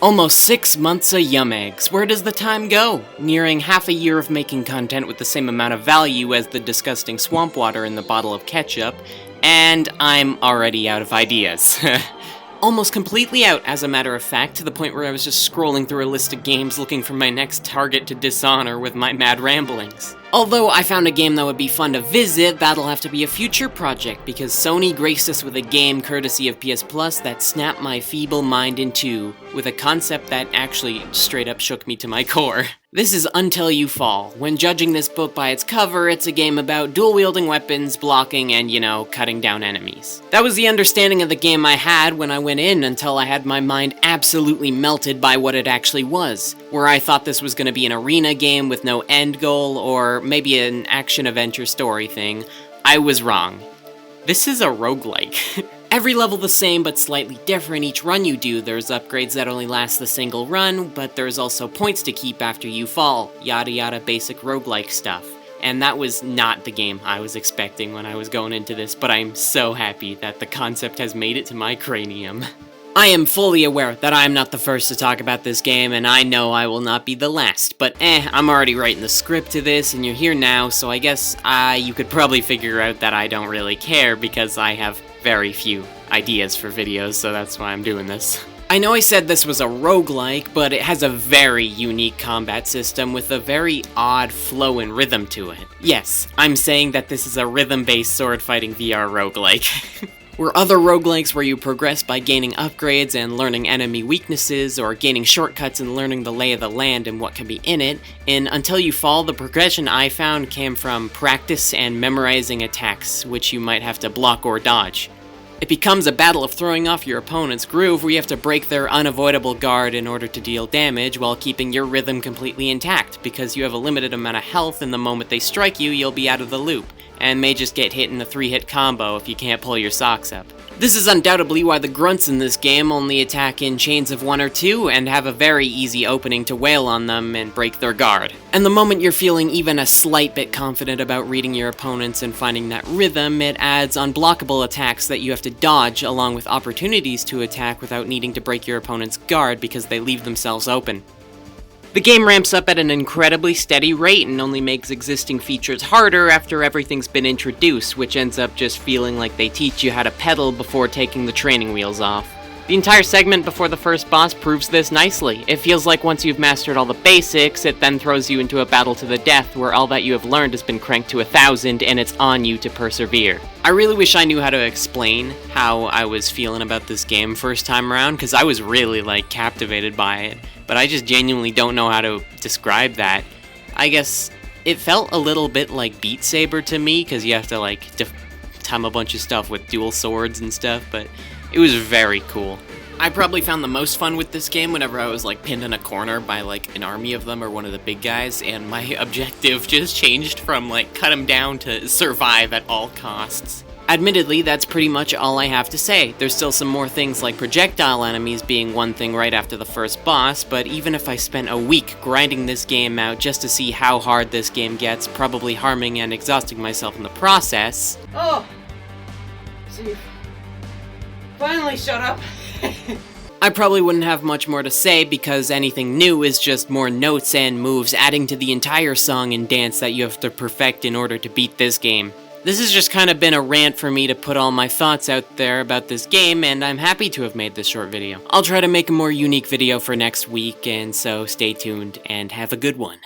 Almost 6 months of yum eggs. Where does the time go? Nearing half a year of making content with the same amount of value as the disgusting swamp water in the bottle of ketchup, and I'm already out of ideas. Almost completely out, as a matter of fact, to the point where I was just scrolling through a list of games looking for my next target to dishonor with my mad ramblings. Although I found a game that would be fun to visit, that'll have to be a future project, because Sony graced us with a game courtesy of PS Plus that snapped my feeble mind in two, with a concept that actually straight up shook me to my core. This is Until You Fall. When judging this book by its cover, it's a game about dual-wielding weapons, blocking, and, cutting down enemies. That was the understanding of the game I had when I went in, until I had my mind absolutely melted by what it actually was. Where I thought this was going to be an arena game with no end goal, or maybe an action-adventure story thing, I was wrong. This is a roguelike. Every level the same, but slightly different each run you do. There's upgrades that only last the single run, but there's also points to keep after you fall. Yada yada basic roguelike stuff. And that was not the game I was expecting when I was going into this, but I'm so happy that the concept has made it to my cranium. I am fully aware that I'm not the first to talk about this game, and I know I will not be the last, but I'm already writing the script to this, and you're here now, so I guess you could probably figure out that I don't really care, because I have very few ideas for videos, so that's why I'm doing this. I know I said this was a roguelike, but it has a very unique combat system with a very odd flow and rhythm to it. Yes, I'm saying that this is a rhythm-based sword-fighting VR roguelike. Where other roguelikes where you progress by gaining upgrades and learning enemy weaknesses, or gaining shortcuts and learning the lay of the land and what can be in it, in Until You Fall, the progression I found came from practice and memorizing attacks, which you might have to block or dodge. It becomes a battle of throwing off your opponent's groove, where you have to break their unavoidable guard in order to deal damage while keeping your rhythm completely intact, because you have a limited amount of health, and the moment they strike you, you'll be out of the loop, and may just get hit in a 3-hit combo if you can't pull your socks up. This is undoubtedly why the grunts in this game only attack in chains of 1 or 2, and have a very easy opening to wail on them and break their guard. And the moment you're feeling even a slight bit confident about reading your opponents and finding that rhythm, it adds unblockable attacks that you have to dodge, along with opportunities to attack without needing to break your opponent's guard because they leave themselves open. The game ramps up at an incredibly steady rate and only makes existing features harder after everything's been introduced, which ends up just feeling like they teach you how to pedal before taking the training wheels off. The entire segment before the first boss proves this nicely. It feels like once you've mastered all the basics, it then throws you into a battle to the death where all that you have learned has been cranked to 1,000 and it's on you to persevere. I really wish I knew how to explain how I was feeling about this game first time around, because I was really, captivated by it. But I just genuinely don't know how to describe that. I guess it felt a little bit like Beat Saber to me, because you have to, time a bunch of stuff with dual swords and stuff, but it was very cool. I probably found the most fun with this game whenever I was, pinned in a corner by, an army of them or one of the big guys, and my objective just changed from, cut them down to survive at all costs. Admittedly, that's pretty much all I have to say. There's still some more things like projectile enemies being one thing right after the first boss, but even if I spent a week grinding this game out just to see how hard this game gets, probably harming and exhausting myself in the process... Oh! See, finally shut up! I probably wouldn't have much more to say, because anything new is just more notes and moves adding to the entire song and dance that you have to perfect in order to beat this game. This has just kind of been a rant for me to put all my thoughts out there about this game, and I'm happy to have made this short video. I'll try to make a more unique video for next week, and so stay tuned and have a good one.